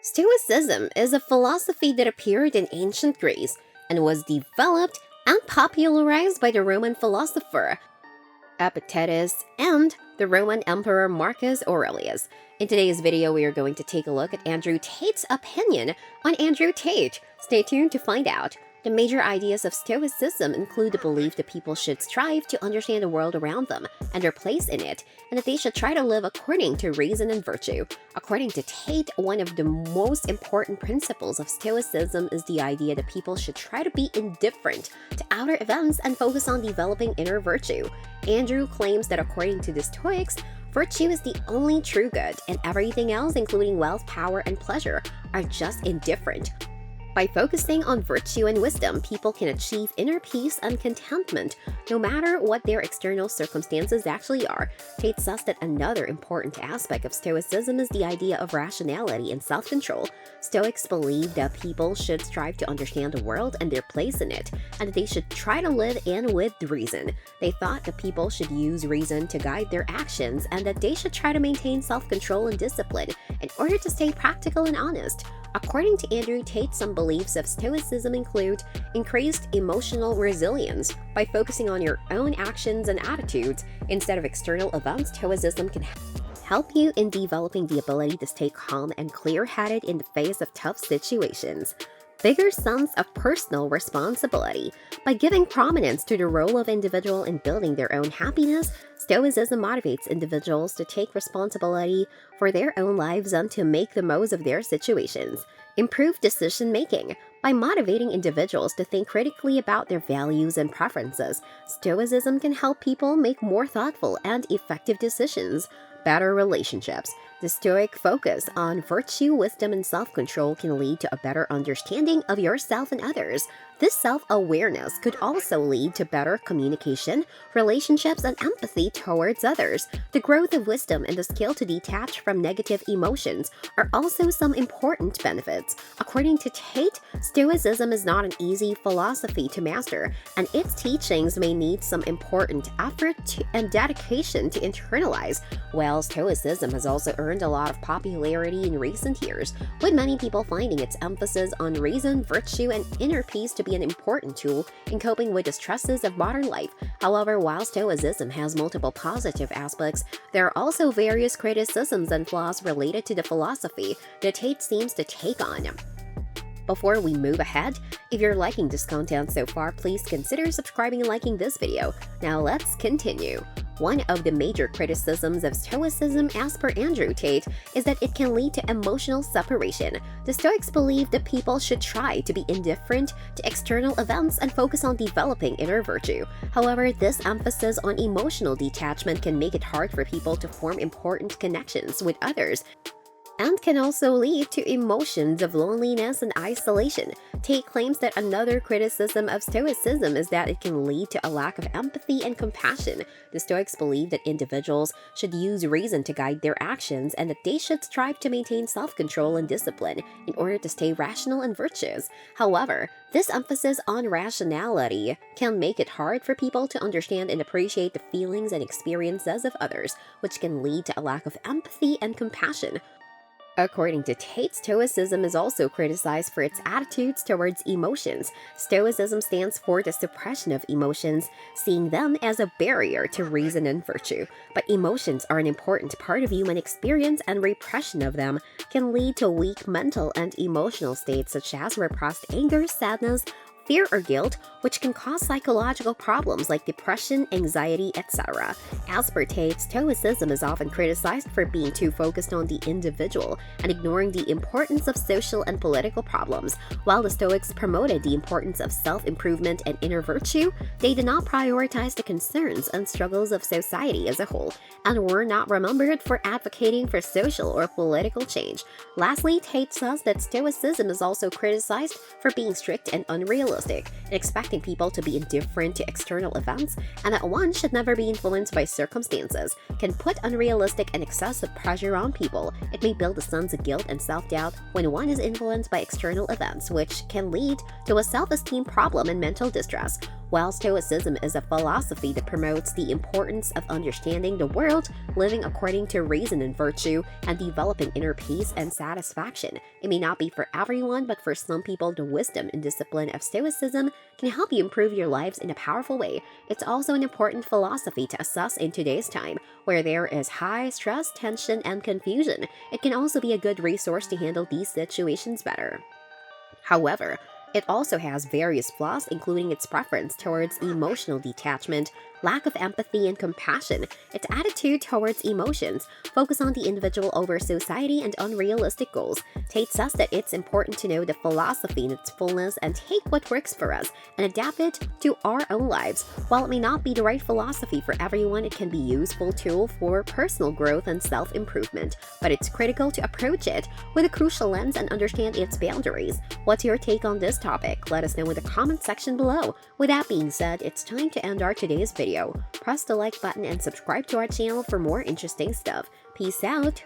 Stoicism is a philosophy that appeared in ancient Greece and was developed and popularized by the Roman philosopher Epictetus and the Roman Emperor Marcus Aurelius. In today's video, we are going to take a look at Andrew Tate's opinion on Andrew Tate. Stay tuned to find out. The major ideas of Stoicism include the belief that people should strive to understand the world around them and their place in it, and that they should try to live according to reason and virtue. According to Tate, one of the most important principles of Stoicism is the idea that people should try to be indifferent to outer events and focus on developing inner virtue. Andrew claims that according to the Stoics, virtue is the only true good, and everything else, including wealth, power, and pleasure, are just indifferent. By focusing on virtue and wisdom, people can achieve inner peace and contentment, no matter what their external circumstances actually are. Tate says that another important aspect of Stoicism is the idea of rationality and self-control. Stoics believe that people should strive to understand the world and their place in it, and that they should try to live in with reason. They thought that people should use reason to guide their actions, and that they should try to maintain self-control and discipline in order to stay practical and honest. According to Andrew Tate, some beliefs of Stoicism include increased emotional resilience. By focusing on your own actions and attitudes instead of external events, Stoicism can help you in developing the ability to stay calm and clear-headed in the face of tough situations. Bigger sense of personal responsibility. By giving prominence to the role of individual in building their own happiness, Stoicism motivates individuals to take responsibility for their own lives and to make the most of their situations. Improved decision-making. By motivating individuals to think critically about their values and preferences, Stoicism can help people make more thoughtful and effective decisions. Better relationships. The Stoic focus on virtue, wisdom, and self-control can lead to a better understanding of yourself and others. This self-awareness could also lead to better communication, relationships, and empathy towards others. The growth of wisdom and the skill to detach from negative emotions are also some important benefits. According to Tate, Stoicism is not an easy philosophy to master, and its teachings may need some important effort and dedication to internalize. While Stoicism has also earned a lot of popularity in recent years, with many people finding its emphasis on reason, virtue, and inner peace to be an important tool in coping with the stresses of modern life. However, while Stoicism has multiple positive aspects, there are also various criticisms and flaws related to the philosophy that Tate seems to take on. Before we move ahead, if you're liking this content so far, please consider subscribing and liking this video. Now let's continue. One of the major criticisms of Stoicism, as per Andrew Tate, is that it can lead to emotional separation. The Stoics believe that people should try to be indifferent to external events and focus on developing inner virtue. However, this emphasis on emotional detachment can make it hard for people to form important connections with others, and can also lead to emotions of loneliness and isolation. Tate claims that another criticism of Stoicism is that it can lead to a lack of empathy and compassion. The Stoics believe that individuals should use reason to guide their actions and that they should strive to maintain self-control and discipline in order to stay rational and virtuous. However, this emphasis on rationality can make it hard for people to understand and appreciate the feelings and experiences of others, which can lead to a lack of empathy and compassion. According to Tate, Stoicism is also criticized for its attitudes towards emotions. Stoicism stands for the suppression of emotions, seeing them as a barrier to reason and virtue. But emotions are an important part of human experience, and repression of them can lead to weak mental and emotional states such as repressed anger, sadness, fear, or guilt, which can cause psychological problems like depression, anxiety, etc. As per Tate, Stoicism is often criticized for being too focused on the individual and ignoring the importance of social and political problems. While the Stoics promoted the importance of self-improvement and inner virtue, they did not prioritize the concerns and struggles of society as a whole, and were not remembered for advocating for social or political change. Lastly, Tate says that Stoicism is also criticized for being strict and unrealistic, and expecting people to be indifferent to external events, and that one should never be influenced by circumstances, can put unrealistic and excessive pressure on people. It may build a sense of guilt and self-doubt when one is influenced by external events, which can lead to a self-esteem problem and mental distress. While Stoicism is a philosophy that promotes the importance of understanding the world, living according to reason and virtue, and developing inner peace and satisfaction, it may not be for everyone, but for some people, the wisdom and discipline of Stoicism can help you improve your lives in a powerful way. It's also an important philosophy to assess in today's time, where there is high stress, tension, and confusion. It can also be a good resource to handle these situations better. However, it also has various flaws, including its preference towards emotional detachment, lack of empathy and compassion, its attitude towards emotions, focus on the individual over society, and unrealistic goals. Tate says that it's important to know the philosophy in its fullness and take what works for us and adapt it to our own lives. While it may not be the right philosophy for everyone, it can be a useful tool for personal growth and self-improvement, but it's critical to approach it with a crucial lens and understand its boundaries. What's your take on this topic? Let us know in the comment section below. With that being said, it's time to end our today's video. Press the like button and subscribe to our channel for more interesting stuff. Peace out!